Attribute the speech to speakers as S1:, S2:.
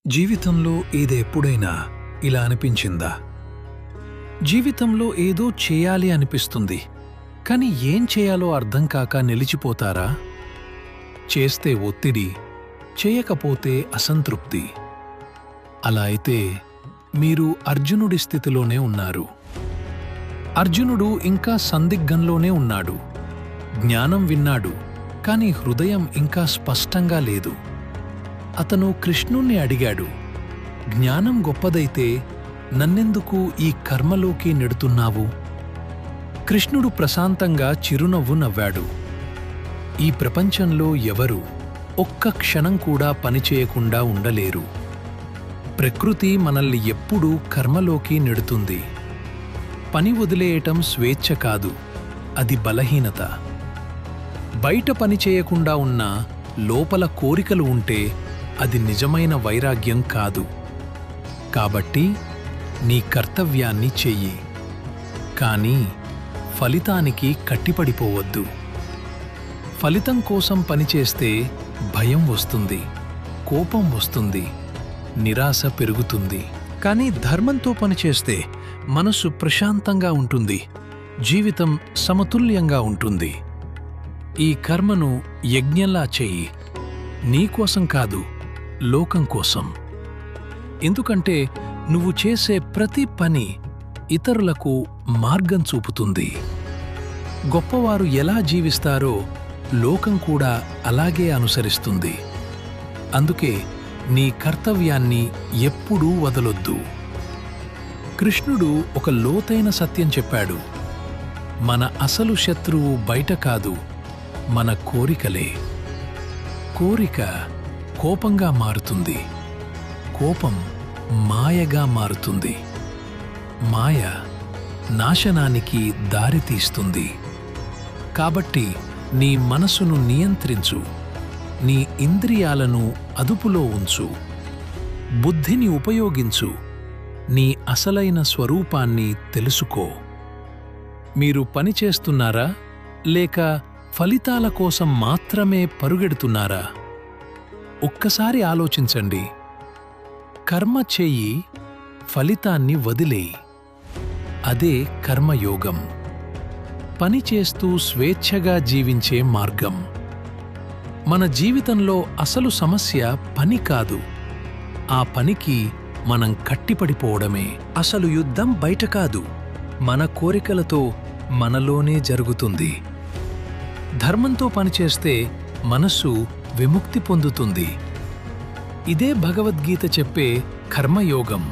S1: జీవితంలో ఎప్పుడైనా ఇలా అనిపించిందా? జీవితంలో ఏదో చేయాలి అనిపిస్తుంది, కానీ ఏం చేయాలో అర్థం కాక నిలిచిపోతారా? చేస్తే ఒత్తిడి, చేయకపోతే అసంతృప్తి. అలా అయితే మీరు అర్జునుడి స్థితిలోనే ఉన్నారు. అర్జునుడు ఇంకా సందిగ్ధంలోనే ఉన్నాడు. జ్ఞానం విన్నాడు, కానీ హృదయం ఇంకా స్పష్టంగా లేదు. అతను కృష్ణుణ్ణి అడిగాడు, జ్ఞానం గొప్పదైతే నన్నెందుకు ఈ కర్మలోకి నెడుతున్నావు? కృష్ణుడు ప్రశాంతంగా చిరునవ్వు నవ్వాడు. ఈ ప్రపంచంలో ఎవరు ఒక్క క్షణం కూడా పనిచేయకుండా ఉండలేరు. ప్రకృతి మనల్ని ఎప్పుడూ కర్మలోకి నెడుతుంది. పని వదిలేయటం స్వేచ్ఛ కాదు, అది బలహీనత. బయట పని చేయకుండా ఉన్నా లోపల కోరికలు ఉంటే అది నిజమైన వైరాగ్యం కాదు. కాబట్టి నీ కర్తవ్యాన్ని చెయ్యి, కానీ ఫలితానికి కట్టిపడిపోవద్దు. ఫలితం కోసం పనిచేస్తే భయం వస్తుంది, కోపం వస్తుంది, నిరాశ పెరుగుతుంది. కానీ ధర్మంతో పనిచేస్తే మనసు ప్రశాంతంగా ఉంటుంది, జీవితం సమతుల్యంగా ఉంటుంది. ఈ కర్మను యజ్ఞంలా చెయ్యి, నీకోసం కాదు, లోకం కోసం. ఎందుకంటే నువ్వు చేసే ప్రతి పని ఇతరులకు మార్గం చూపుతుంది. గొప్పవారు ఎలా జీవిస్తారో లోకం కూడా అలాగే అనుసరిస్తుంది. అందుకే నీ కర్తవ్యాన్ని ఎప్పుడూ వదలొద్దు. కృష్ణుడు ఒక లోతైన సత్యం చెప్పాడు. మన అసలు శత్రువు బయట కాదు, మన కోరికలే. కోరిక కోపంగా మారుతుంది, కోపం మాయగా మారుతుంది, మాయ నాశనానికి దారితీస్తుంది. కాబట్టి నీ మనసును నియంత్రించు, నీ ఇంద్రియాలను అదుపులో ఉంచు, బుద్ధిని ఉపయోగించు, నీ అసలైన స్వరూపాన్ని తెలుసుకో. మీరు పనిచేస్తున్నారా, లేక ఫలితాల కోసం మాత్రమే పరుగెడుతున్నారా? ఒక్కసారి ఆలోచించండి. కర్మ చెయ్యి, ఫలితాన్ని వదిలేయి. అదే కర్మయోగం. పని చేస్తూ స్వేచ్ఛగా జీవించే మార్గం. మన జీవితంలో అసలు సమస్య పని కాదు, ఆ పనికి మనం కట్టిపడిపోవడమే. అసలు యుద్ధం బయట కాదు, మన కోరికలతో మనలోనే జరుగుతుంది. ధర్మంతో పనిచేస్తే మనస్సు విముక్తి పొందుతుంది. ఇదే భగవద్గీత చెప్పే కర్మయోగం.